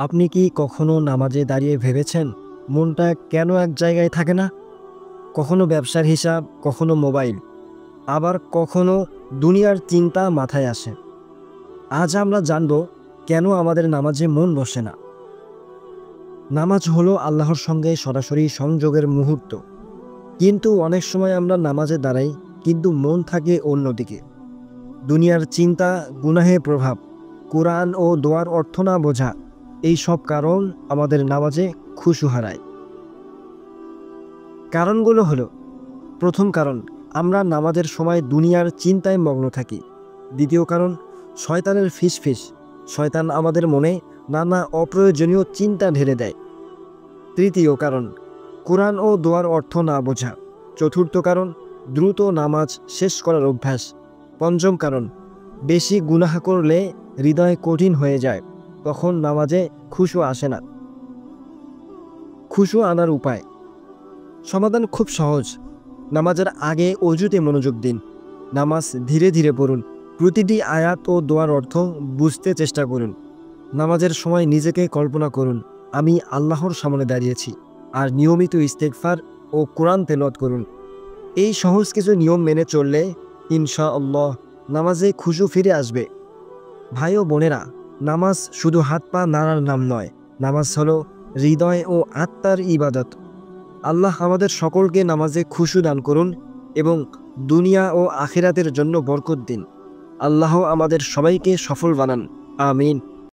আপনি কি কখনো নামাজে দাঁড়িয়ে ভেবেছেন মনটা কেন এক জায়গায় থাকে না? কখনো ব্যবসার হিসাব, কখনো মোবাইল, আবার কখনো দুনিয়ার চিন্তা মাথায় আসে। আজ আমরা জানব কেন আমাদের নামাজে মন বসে না। নামাজ হলো আল্লাহর সঙ্গে সরাসরি সংযোগের মুহূর্ত, কিন্তু অনেক সময় আমরা নামাজে দাঁড়াই কিন্তু মন থাকে অন্যদিকে। দুনিয়ার চিন্তা, গুনাহের প্রভাব, কোরআন ও দোয়ার অর্থ না বোঝা, এই সব কারণ আমাদের নামাজে খুশু হারায়। কারণগুলো হলো: প্রথম কারণ, আমরা নামাজের সময় দুনিয়ার চিন্তায় মগ্ন থাকি। দ্বিতীয় কারণ, শয়তানের ফিসফিস, শয়তান আমাদের মনে নানা অপ্রয়োজনীয় চিন্তা ঢেলে দেয়। তৃতীয় কারণ, কোরআন ও দোয়ার অর্থ না বোঝা। চতুর্থ কারণ, দ্রুত নামাজ শেষ করার অভ্যাস। পঞ্চম কারণ, বেশি গুনাহ করলে হৃদয় কঠিন হয়ে যায়, তখন নামাজে খুশু আসে না। খুশু আনার উপায়, সমাধান খুব সহজ। নামাজের আগে অজুতে মনোযোগ দিন। নামাজ ধীরে ধীরে পড়ুন। প্রতিটি আয়াত ও দোয়ার অর্থ বুঝতে চেষ্টা করুন। নামাজের সময় নিজেকে কল্পনা করুন, আমি আল্লাহর সামনে দাঁড়িয়েছি। আর নিয়মিত ইস্তেগফার ও কোরআন তেলাওয়াত করুন। এই সহজ কিছু নিয়ম মেনে চললে ইনশাআল্লাহ নামাজে খুশু ফিরে আসবে। ভাই ও বোনেরা, নামাজ শুধু হাত পা নাড়ার নাম নয়, নামাজ হলো হৃদয় ও আত্মার ইবাদত। আল্লাহ আমাদের সকলকে নামাজে খুশু দান করুন এবং দুনিয়া ও আখিরাতের জন্য বরকত দিন। আল্লাহ আমাদের সবাইকে সফল বানান। আমিন।